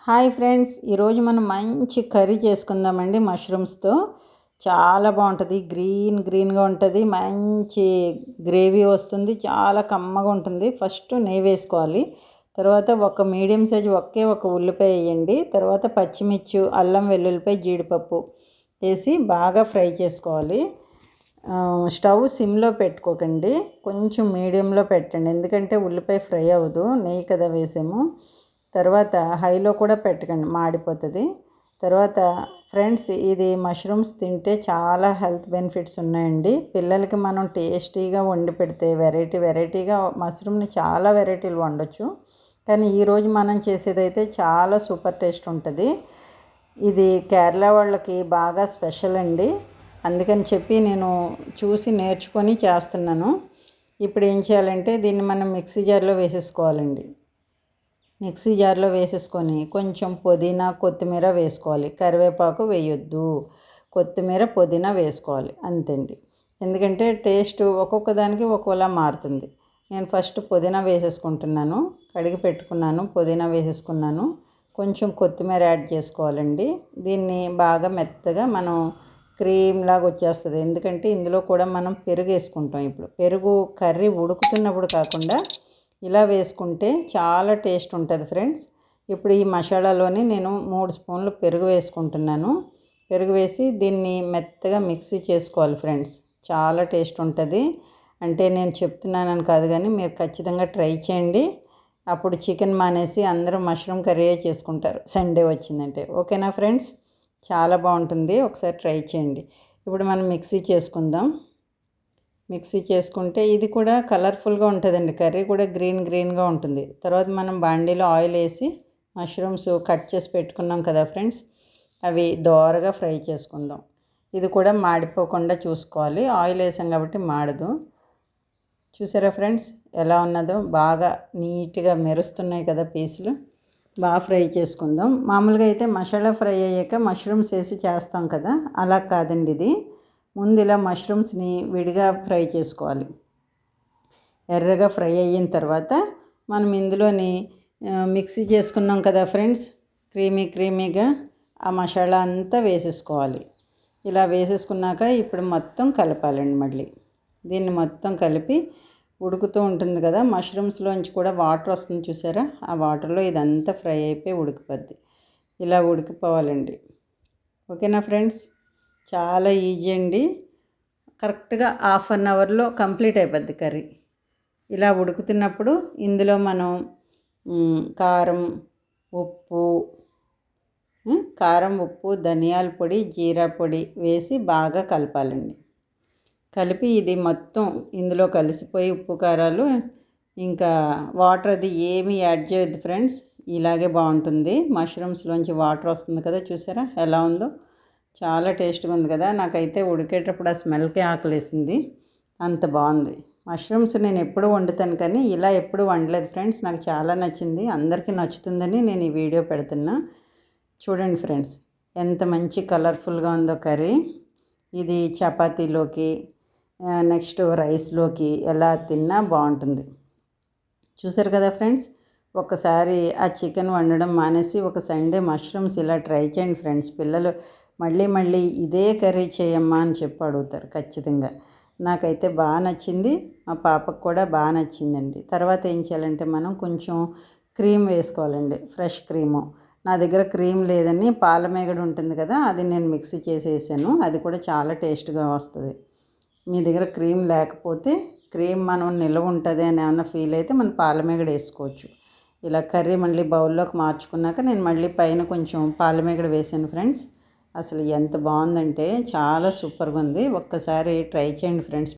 Hi friends, ఈరోజు మనం మంచి కర్రీ చేసుకుందామండి మష్రూమ్స్తో. చాలా బాగుంటుంది. గ్రీన్గా ఉంటుంది. మంచి గ్రేవీ వస్తుంది. చాలా కమ్మగా ఉంటుంది. ఫస్ట్ నెయ్యి వేసుకోవాలి. తర్వాత ఒక మీడియం సైజు ఒక ఉల్లిపాయ వేయండి. తర్వాత పచ్చిమిర్చి, అల్లం వెల్లుల్లిపాయ, జీడిపప్పు వేసి బాగా ఫ్రై చేసుకోవాలి. స్టవ్ సిమ్లో పెట్టుకోకండి, కొంచెం మీడియంలో పెట్టండి, ఎందుకంటే ఉల్లిపాయ ఫ్రై అవ్వదు, నెయ్యి కదా వేసాము. తర్వాత హైలో కూడా పెట్టకండి, మాడిపోతుంది. తర్వాత ఫ్రెండ్స్, ఇది మష్రూమ్స్ తింటే చాలా హెల్త్ బెనిఫిట్స్ ఉన్నాయండి. పిల్లలకి మనం టేస్టీగా వండి పెడితే వెరైటీగా మష్రూమ్ని చాలా వెరైటీలు వండొచ్చు. కానీ ఈరోజు మనం చేసేదైతే చాలా సూపర్ టేస్ట్ ఉంటుంది. ఇది కేరళ వాళ్ళకి బాగా స్పెషల్ అండి. అందుకని చెప్పి నేను చూసి నేర్చుకొని చేస్తున్నాను. ఇప్పుడు ఏం చేయాలంటే దీన్ని మనం మిక్సీ జార్లో వేసేసుకోవాలండి. మిక్సీ జార్లో వేసేసుకొని కొంచెం పుదీనా, కొత్తిమీర వేసుకోవాలి. కరివేపాకు వేయొద్దు, కొత్తిమీర, పుదీనా వేసుకోవాలి అంతేండి. ఎందుకంటే టేస్ట్ ఒక్కొక్క దానికి ఒక్కోలా మారుతుంది. నేను ఫస్ట్ పుదీనా వేసేసుకుంటున్నాను. కడిగి పెట్టుకున్నాను, పుదీనా వేసేసుకున్నాను. కొంచెం కొత్తిమీర యాడ్ చేసుకోవాలండి. దీన్ని బాగా మెత్తగా మనం క్రీమ్ లాగా వచ్చేస్తుంది. ఎందుకంటే ఇందులో కూడా మనం పెరుగు వేసుకుంటాం. ఇప్పుడు పెరుగు కర్రీ ఉడుకుతున్నప్పుడు కాకుండా ఇలా వేసుకుంటే చాలా టేస్ట్ ఉంటుంది ఫ్రెండ్స్. ఇప్పుడు ఈ మసాలాలోని నేను 3 స్పూన్లు పెరుగు వేసుకుంటున్నాను. పెరుగు వేసి దీన్ని మెత్తగా మిక్సీ చేసుకోవాలి ఫ్రెండ్స్. చాలా టేస్ట్ ఉంటుంది. అంటే నేను చెప్తున్నానని కాదు, కానీ మీరు ఖచ్చితంగా ట్రై చేయండి. అప్పుడు చికెన్ మానేసి అందరూ మష్రూమ్ కర్రీ చేసుకుంటారు సండే వచ్చిందంటే. ఓకేనా ఫ్రెండ్స్? చాలా బాగుంటుంది, ఒకసారి ట్రై చేయండి. ఇప్పుడు మనం మిక్సీ చేసుకుందాం. మిక్సీ చేసుకుంటే ఇది కూడా కలర్ఫుల్గా ఉంటుందండి. కర్రీ కూడా గ్రీన్గా ఉంటుంది. తర్వాత మనం బాండీలో ఆయిల్ వేసి మష్రూమ్స్ కట్ చేసి పెట్టుకున్నాం కదా ఫ్రెండ్స్, అవి దోరగా ఫ్రై చేసుకుందాం. ఇది కూడా మాడిపోకుండా చూసుకోవాలి. ఆయిల్ వేసాం కాబట్టి మాడదు. చూసారా ఫ్రెండ్స్ ఎలా ఉన్నదో? బాగా నీట్గా మెరుస్తున్నాయి కదా పీసులు. బాగా ఫ్రై చేసుకుందాం. మామూలుగా అయితే మసాలా ఫ్రై అయ్యాక మష్రూమ్స్ వేసి చేస్తాం కదా, అలా కాదండి ఇది. ముందు ఇలా మష్రూమ్స్ని విడిగా ఫ్రై చేసుకోవాలి. ఎర్రగా ఫ్రై అయిన తర్వాత మనం ఇందులోని మిక్సీ చేసుకున్నాం కదా ఫ్రెండ్స్, క్రీమీగా ఆ మసాలా అంతా వేసేసుకోవాలి. ఇలా వేసేసుకున్నాక ఇప్పుడు మొత్తం కలపాలండి. మళ్ళీ దీన్ని మొత్తం కలిపి ఉడుకుతూ ఉంటుంది కదా, మష్రూమ్స్లోంచి కూడా వాటర్ వస్తుంది చూసారా, ఆ వాటర్లో ఇదంతా ఫ్రై అయిపోయి ఉడికిపోద్ది. ఇలా ఉడికిపోవాలండి. ఓకేనా ఫ్రెండ్స్? చాలా ఈజీ అండి. కరెక్ట్గా 1/2 అవర్లో కంప్లీట్ అయిపోద్ది కర్రీ. ఇలా ఉడుకుతున్నప్పుడు ఇందులో మనం కారం, ఉప్పు, ధనియాల పొడి, జీరా పొడి వేసి బాగా కలపాలండి. కలిపి ఇది మొత్తం ఇందులో కలిసిపోయి ఉప్పు, కారాలు, ఇంకా వాటర్ అది ఏమీ యాడ్ చేయొద్దు ఫ్రెండ్స్. ఇలాగే బాగుంటుంది. మష్రూమ్స్లోంచి వాటర్ వస్తుంది కదా, చూసారా ఎలా ఉందో? చాలా టేస్ట్గా ఉంది కదా. నాకైతే ఉడికేటప్పుడు ఆ స్మెల్కే ఆకలేసింది, అంత బాగుంది. మష్రూమ్స్ నేను ఎప్పుడు వండుతాను కానీ ఇలా ఎప్పుడు వండలేదు ఫ్రెండ్స్. నాకు చాలా నచ్చింది, అందరికీ నచ్చుతుందని నేను ఈ వీడియో పెడుతున్నా. చూడండి ఫ్రెండ్స్ ఎంత మంచి కలర్ఫుల్గా ఉందో కర్రీ. ఇది చపాతీలోకి, నెక్స్ట్ రైస్లోకి ఎలా తిన్నా బాగుంటుంది. చూసారు కదా ఫ్రెండ్స్? ఒకసారి ఆ చికెన్ వండడం మానేసి ఒక సండే మష్రూమ్స్ ఇలా ట్రై చేయండి ఫ్రెండ్స్. పిల్లలు మళ్ళీ ఇదే కర్రీ చేయమ్మా అని చెప్పి అడుగుతారు ఖచ్చితంగా. నాకైతే బాగా నచ్చింది, మా పాపకు కూడా బాగా నచ్చిందండి. తర్వాత ఏం చేయాలంటే మనం కొంచెం క్రీమ్ వేసుకోవాలండి, ఫ్రెష్ క్రీము. నా దగ్గర క్రీమ్ లేదని పాలమేగడ ఉంటుంది కదా, అది నేను మిక్సీ చేసేసాను. అది కూడా చాలా టేస్ట్గా వస్తుంది. మీ దగ్గర క్రీమ్ లేకపోతే, క్రీమ్ మనం నిల్వ ఉంటుంది అని ఏమన్నా ఫీల్ అయితే మనం పాలమేగడ వేసుకోవచ్చు. ఇలా కర్రీ మళ్ళీ బౌల్లోకి మార్చుకున్నాక నేను మళ్ళీ పైన కొంచెం పాలమేగడ వేసాను ఫ్రెండ్స్. అసలు ఎంత బాగుందంటే చాలా సూపర్గా ఉంది. ఒక్కసారి ట్రై చేయండి ఫ్రెండ్స్.